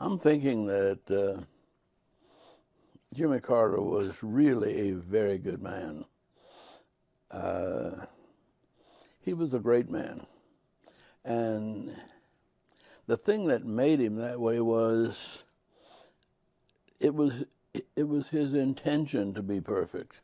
I'm thinking that Jimmy Carter was really a very good man. Uh, he was a great man. And the thing that made him that way was it was it was his intention to be perfect.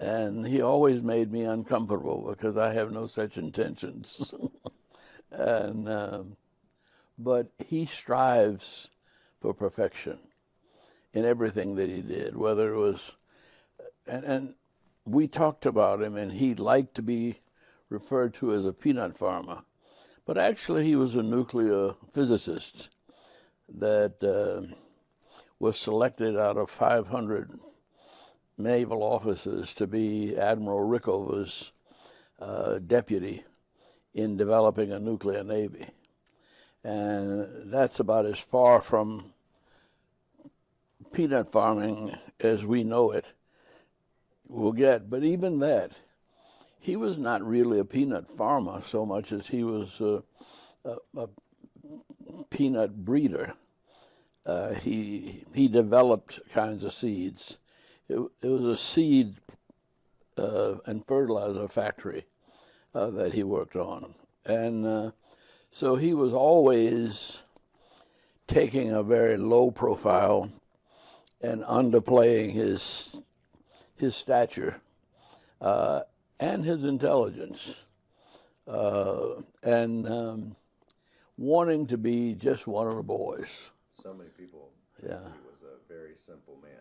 And he always made me uncomfortable because I have no such intentions. and But he strives for perfection in everything that he did, whether it was and we talked about him, and he liked to be referred to as a peanut farmer, but actually he was a nuclear physicist that was selected out of 500 naval officers to be Admiral Rickover's deputy in developing a nuclear navy. And that's about as far from peanut farming as we know it will get. But even that, he was not really a peanut farmer so much as he was a peanut breeder. He developed kinds of seeds. It was a seed and fertilizer factory that he worked on, and so he was always taking a very low profile and underplaying his stature and his intelligence, and wanting to be just one of the boys. So many people think Yeah. he was a very simple man.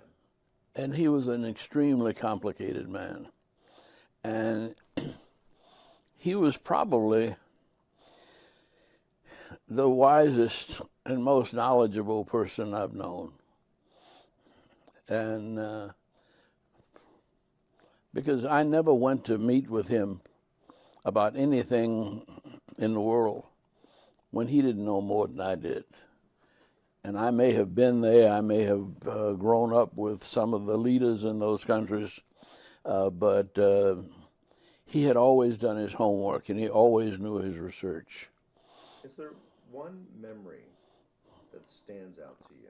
And he was an extremely complicated man. And he was probably the wisest and most knowledgeable person I've known. And because I never went to meet with him about anything in the world when he didn't know more than I did. And I may have been there, I may have grown up with some of the leaders in those countries, but he had always done his homework and he always knew his research. Is there one memory that stands out to you?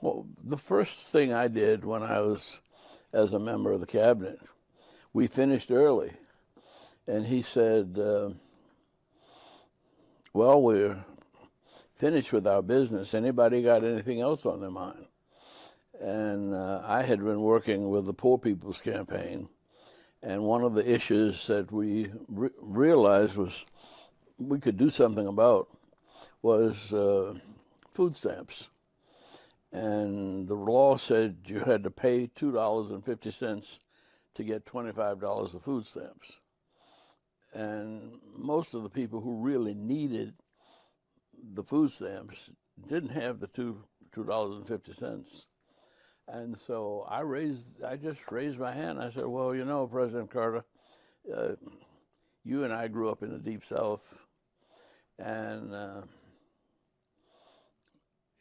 Well, the first thing I did when I was as a member of the cabinet, we finished early, and he said, well, we're finished with our business. Anybody got anything else on their mind? And I had been working with the Poor People's Campaign, and one of the issues that we realized was we could do something about was food stamps. And the law said you had to pay $2.50 to get $25 of food stamps. And most of the people who really needed the food stamps didn't have the $2.50. And so I just raised my hand. I said, well, you know, President Carter, uh, you and I grew up in the Deep South, and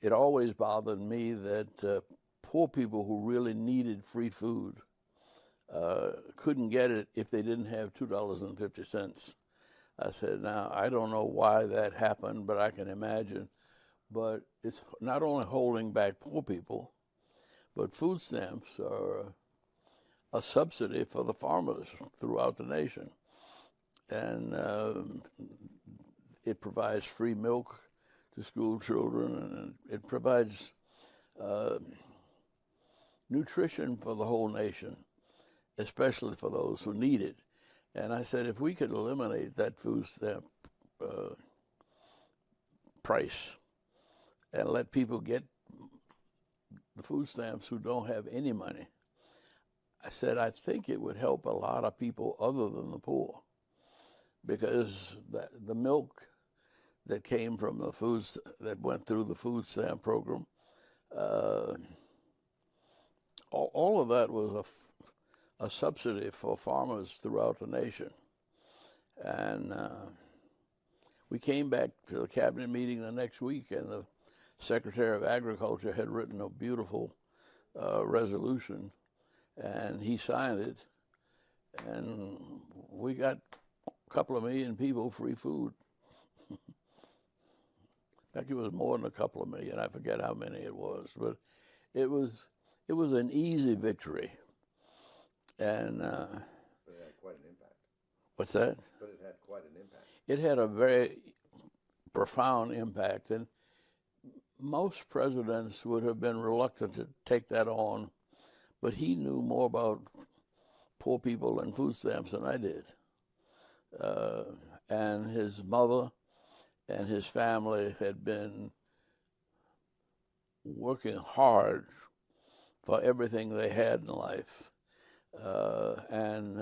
it always bothered me that poor people who really needed free food couldn't get it if they didn't have $2.50. I said, now, I don't know why that happened, but I can imagine. But it's not only holding back poor people, but food stamps are a subsidy for the farmers throughout the nation. And it provides free milk to school children, and it provides uh, nutrition for the whole nation, especially for those who need it. And I said, if we could eliminate that food stamp uh, price and let people get the food stamps who don't have any money, I said, I think it would help a lot of people other than the poor, because the milk that came from the foods that went through the food stamp program, uh, all of that was a subsidy for farmers throughout the nation. And we came back to the cabinet meeting the next week, and the Secretary of Agriculture had written a beautiful resolution, and he signed it, and we got a couple of million people free food. fact, it was more than a couple of million. I forget how many it was, but it was an easy victory. And But it had quite an impact. what's that? But it had quite an impact. It had a very profound impact, and most presidents would have been reluctant to take that on, but he knew more about poor people and food stamps than I did. And his mother and his family had been working hard for everything they had in life. And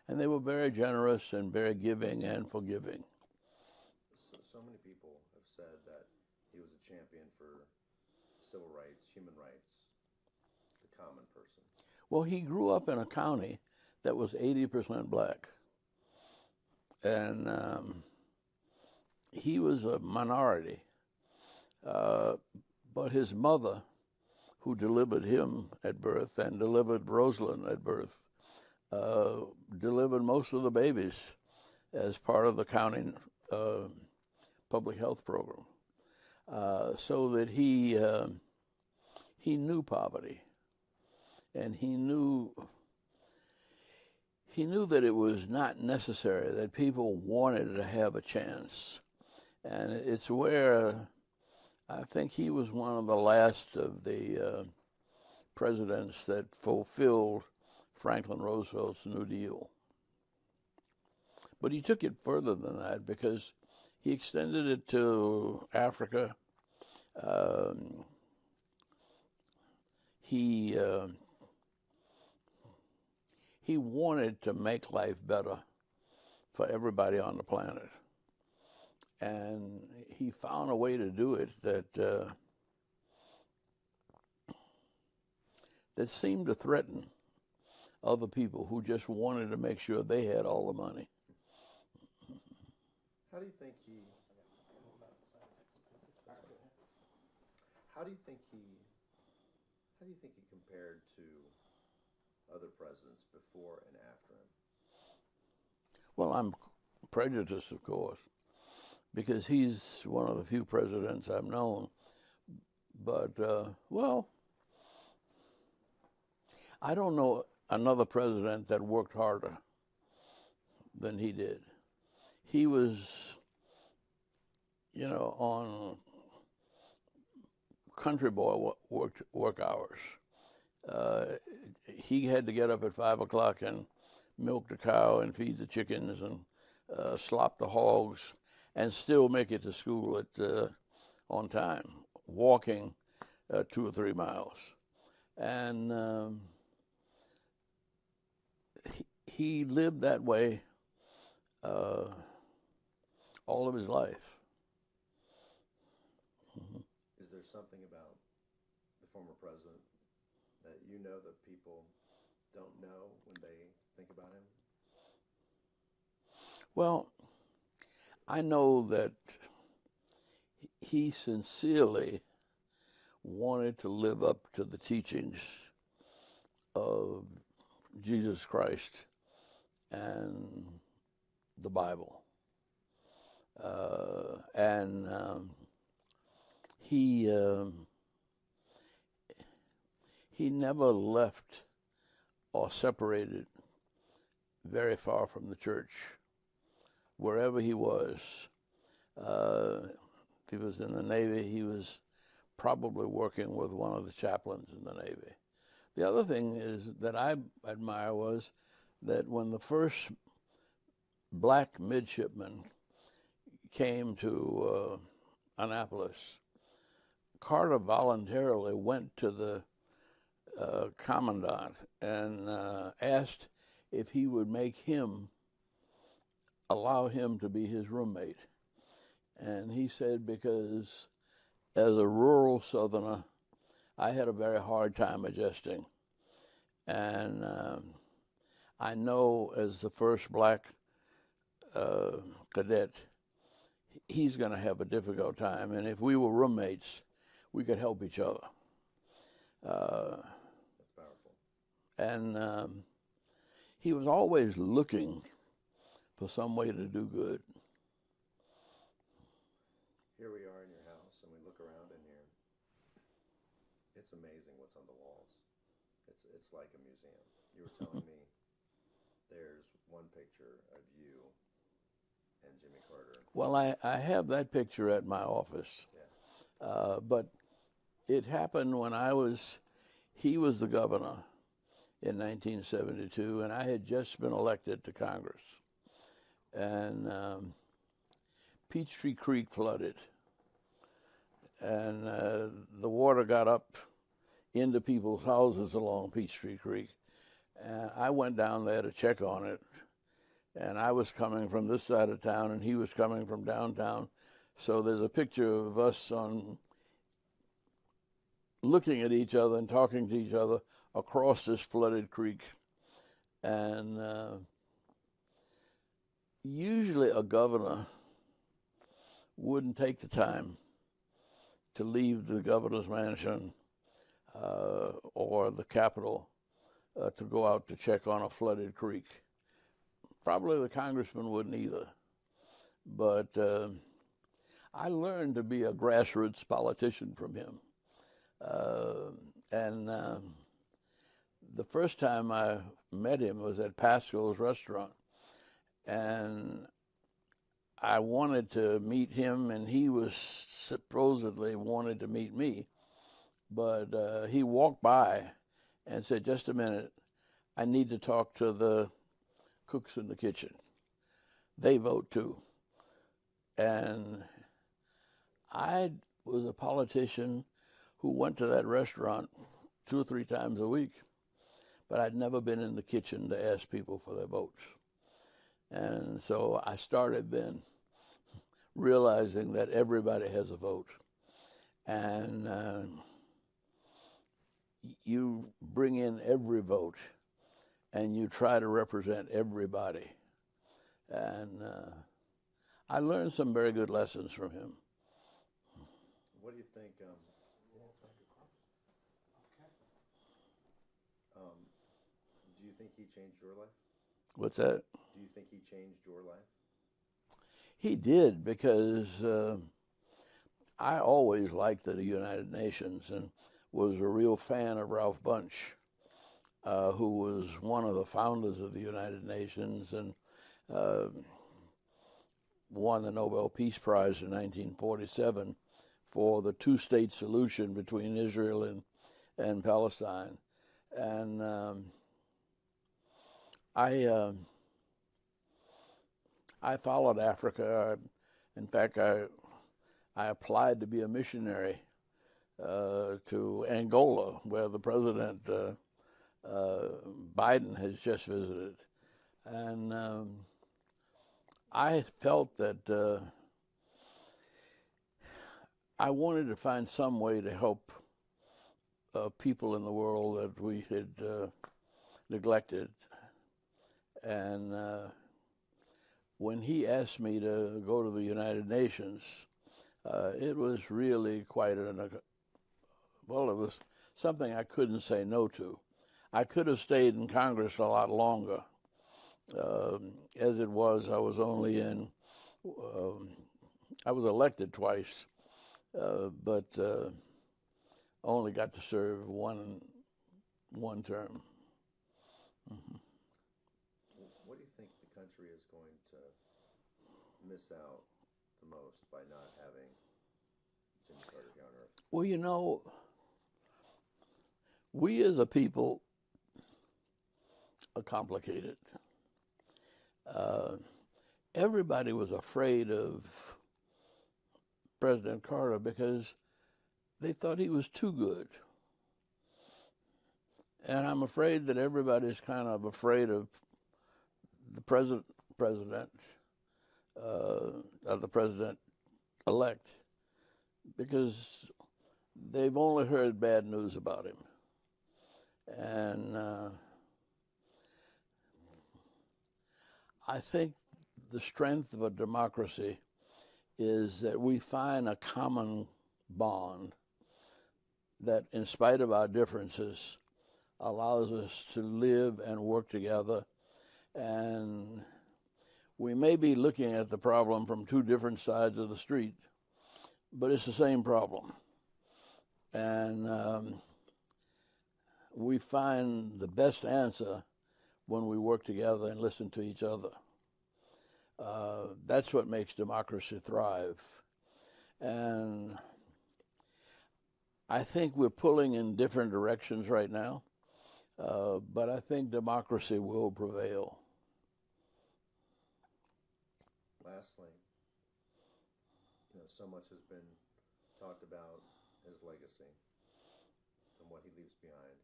they were very generous and very giving and forgiving. So many people have said that he was a champion for civil rights, human rights, the common person. Well, he grew up in a county that was 80% black. And he was a minority. But his mother, who delivered him at birth and delivered Rosalind at birth, delivered most of the babies as part of the county public health program. So that he knew poverty, and he knew that it was not necessary, that people wanted to have a chance. And it's where I think he was one of the last of the presidents that fulfilled Franklin Roosevelt's New Deal. But he took it further than that, because he extended it to Africa. He wanted to make life better for everybody on the planet. And he found a way to do it that seemed to threaten other people who just wanted to make sure they had all the money. How do you think he compared to other presidents before and after him? Well, I'm prejudiced, of course, because he's one of the few presidents I've known. But, well, I don't know another president that worked harder than he did. He was, on country boy work hours. He had to get up at 5 o'clock and milk the cow and feed the chickens and slop the hogs, and still make it to school on time, walking 2 or 3 miles. And he lived that way all of his life. Mm-hmm. Is there something about the former president that you know that people don't know when they think about him? Well, I know that he sincerely wanted to live up to the teachings of Jesus Christ and the Bible. And he never left or separated very far from the church. Wherever he was, if he was in the Navy, he was probably working with one of the chaplains in the Navy. The other thing is that I admire was that when the first black midshipman came to Annapolis, Carter voluntarily went to the commandant and asked if he would allow him to be his roommate. And he said, because as a rural Southerner, I had a very hard time adjusting. And I know as the first black cadet, he's going to have a difficult time. And if we were roommates, we could help each other. That's powerful. And he was always looking for some way to do good. here we are in your house, and we look around in here. It's amazing what's on the walls. It's like a museum. You were telling me there's one picture of you and Jimmy Carter. Well, I have that picture at my office, Yeah. but it happened when he was the governor in 1972, and I had just been elected to Congress. And Peachtree Creek flooded, and the water got up into people's houses along Peachtree Creek. And I went down there to check on it, and I was coming from this side of town, and he was coming from downtown. So there's a picture of us looking at each other and talking to each other across this flooded creek. And usually a governor wouldn't take the time to leave the governor's mansion or the Capitol to go out to check on a flooded creek. Probably the congressman wouldn't either. But I learned to be a grassroots politician from him. And the first time I met him was at Pasco's restaurant. And I wanted to meet him, and he was supposedly wanted to meet me. But he walked by and said, "Just a minute, I need to talk to the cooks in the kitchen. They vote too." And I was a politician who went to that restaurant 2 or 3 times a week, but I'd never been in the kitchen to ask people for their votes. And so I started then realizing that everybody has a vote. And you bring in every vote, and you try to represent everybody. And I learned some very good lessons from him. What do you think? Do you think he changed your life? What's that? Do you think he changed your life? He did, because I always liked the United Nations and was a real fan of Ralph Bunche, who was one of the founders of the United Nations and won the Nobel Peace Prize in 1947 for the 2-state solution between Israel and Palestine. And I followed Africa. In fact, I applied to be a missionary to Angola, where the president Biden has just visited. And I felt that I wanted to find some way to help people in the world that we had neglected. And when he asked me to go to the United Nations, it was really quite it was something I couldn't say no to. I could have stayed in Congress a lot longer. As it was, I was only I was elected twice, but only got to serve one term. Mm-hmm. What do you think the country is going to miss out the most by not having Jimmy Carter here on Earth? Well, we as a people are complicated. Everybody was afraid of President Carter because they thought he was too good. And I'm afraid that everybody's kind of afraid of the president-elect, because they've only heard bad news about him. And I think the strength of a democracy is that we find a common bond that, in spite of our differences, allows us to live and work together. And we may be looking at the problem from 2 different sides of the street, but it's the same problem. And we find the best answer when we work together and listen to each other. That's what makes democracy thrive. And I think we're pulling in different directions right now, but I think democracy will prevail. Lastly, so much has been talked about his legacy and what he leaves behind.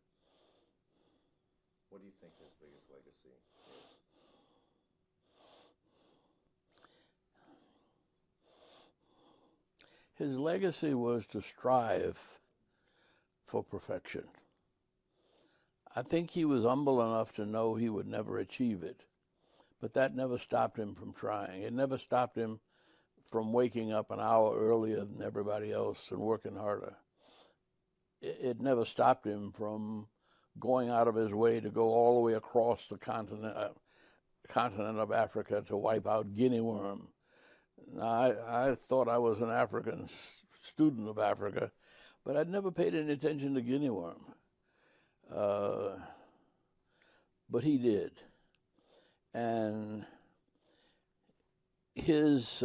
What do you think his biggest legacy is? His legacy was to strive for perfection. I think he was humble enough to know he would never achieve it, but that never stopped him from trying. It never stopped him from waking up an hour earlier than everybody else and working harder. It never stopped him from going out of his way to go all the way across the continent of Africa to wipe out guinea worm. Now, I thought I was an African student of Africa, but I'd never paid any attention to guinea worm. But he did. And his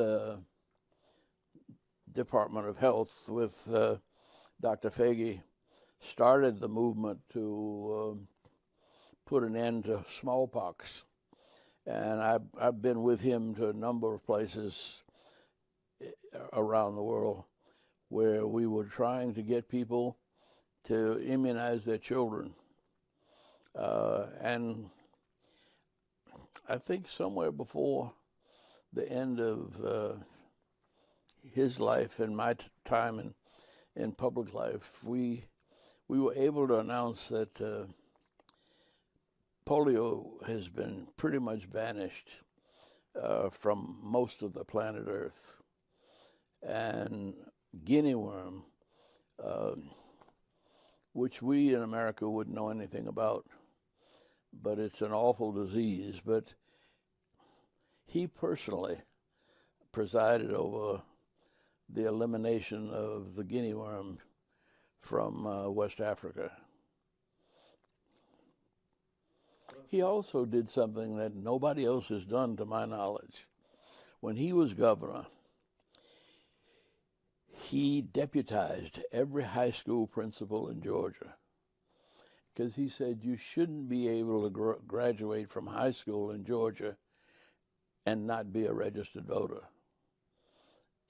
Department of Health with Dr. Fagey started the movement to put an end to smallpox. And I've been with him to a number of places around the world where we were trying to get people to immunize their children. And I think somewhere before the end of his life and my time in public life, we were able to announce that polio has been pretty much vanished from most of the planet Earth. And guinea worm, which we in America wouldn't know anything about, but it's an awful disease. But he personally presided over the elimination of the guinea worm from West Africa. He also did something that nobody else has done to my knowledge. When he was governor, he deputized every high school principal in Georgia because he said you shouldn't be able to graduate from high school in Georgia and not be a registered voter.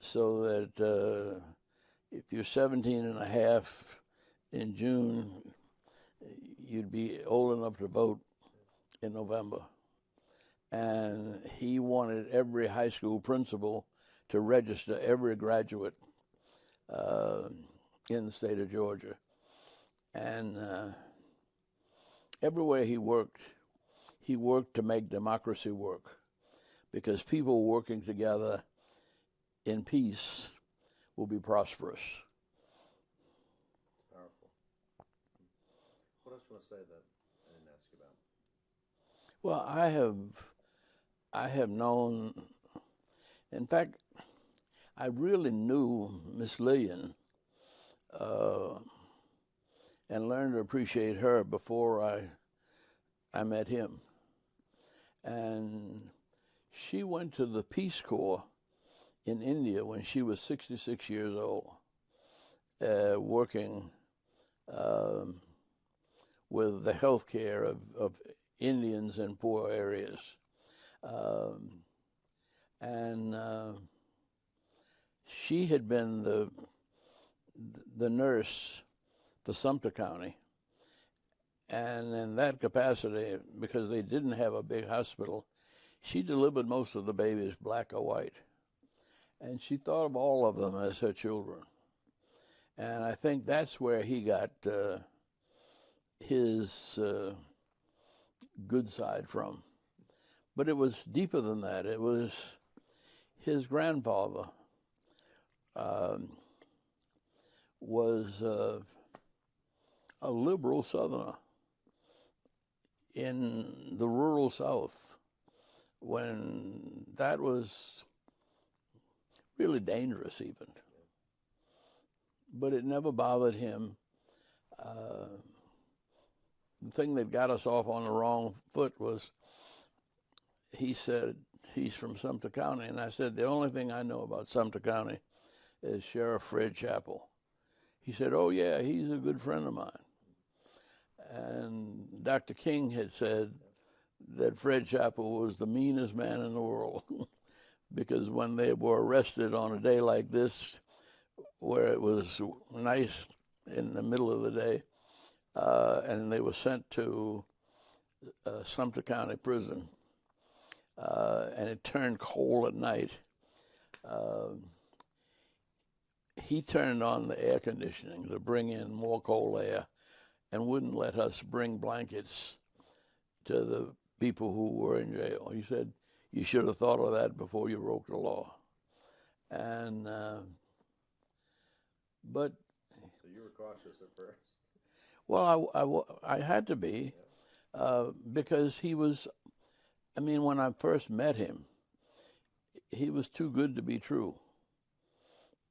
So that if you're 17 and a half in June, you'd be old enough to vote in November. And he wanted every high school principal to register every graduate in the state of Georgia. And everywhere he worked to make democracy work, because people working together in peace will be prosperous. Powerful. What else do you want to say that I didn't ask you about? Well, I have known, in fact, I really knew Miss Lillian and learned to appreciate her before I met him. And she went to the Peace Corps in India when she was 66 years old, working with the health care of Indians in poor areas. And she had been the nurse for Sumter County. And in that capacity, because they didn't have a big hospital, she delivered most of the babies, black or white. And she thought of all of them as her children. And I think that's where he got his good side from. But it was deeper than that. It was his grandfather was a liberal Southerner in the rural South when that was really dangerous even. but it never bothered him. The thing that got us off on the wrong foot was he said he's from Sumter County, and I said the only thing I know about Sumter County is Sheriff Fred Chappell. He said, oh yeah, he's a good friend of mine. And Dr. King had said that Fred Chappell was the meanest man in the world because when they were arrested on a day like this, where it was nice in the middle of the day, and they were sent to Sumter County Prison, and it turned cold at night, he turned on the air conditioning to bring in more cold air and wouldn't let us bring blankets to the people who were in jail. He said, you should have thought of that before you broke the law. And, but... So you were cautious at first? Well, I had to be, because he was, I mean, when I first met him, he was too good to be true.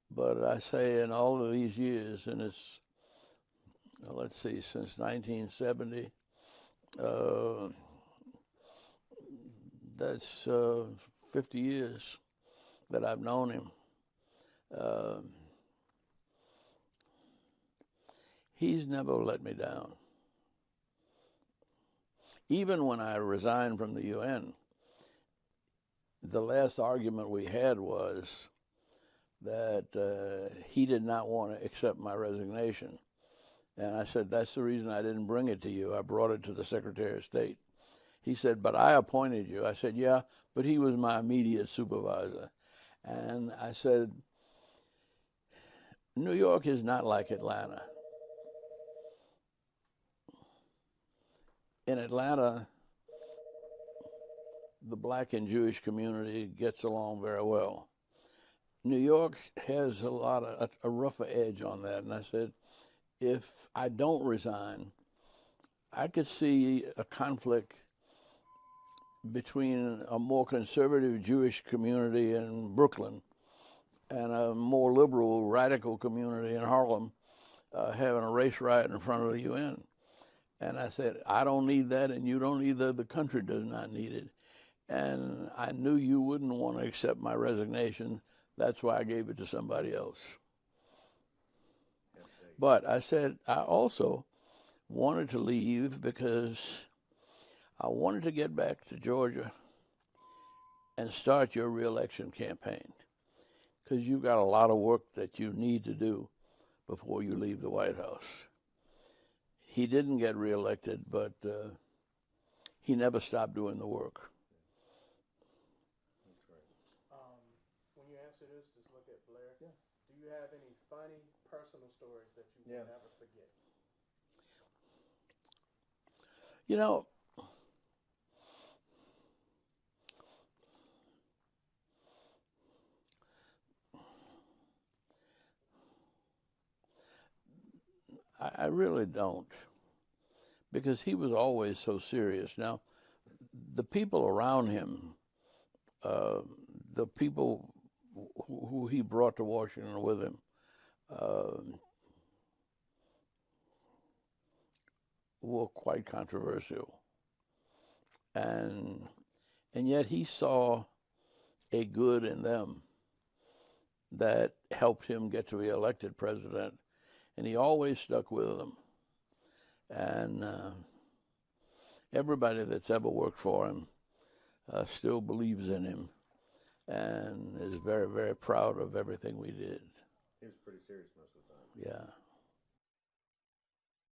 But I say in all of these years, and it's, let's see, since 1970, that's 50 years that I've known him. He's never let me down. Even when I resigned from the UN, the last argument we had was that he did not want to accept my resignation. And I said, that's the reason I didn't bring it to you. I brought it to the Secretary of State. He said, but I appointed you. I said, yeah, but he was my immediate supervisor. And I said, New York is not like Atlanta. In Atlanta, the black and Jewish community gets along very well. New York has a rougher edge on that. And I said, if I don't resign, I could see a conflict between a more conservative Jewish community in Brooklyn and a more liberal, radical community in Harlem having a race riot in front of the UN. And I said, I don't need that, and you don't either. The country does not need it. And I knew you wouldn't want to accept my resignation. That's why I gave it to somebody else. But I said, I also wanted to leave because I wanted to get back to Georgia and start your reelection campaign, because you've got a lot of work that you need to do before you leave the White House. He didn't get reelected, but he never stopped doing the work. That's great. When you answer this, just look at Blair. Yeah. Do you have any funny personal stories that you will never forget? You know, I really don't, because he was always so serious. Now, the people around him, the people who he brought to Washington with him, were quite controversial. And yet he saw a good in them that helped him get to be elected president. And he always stuck with them. And everybody that's ever worked for him still believes in him and is very, very proud of everything we did. He was pretty serious most of the time. Yeah.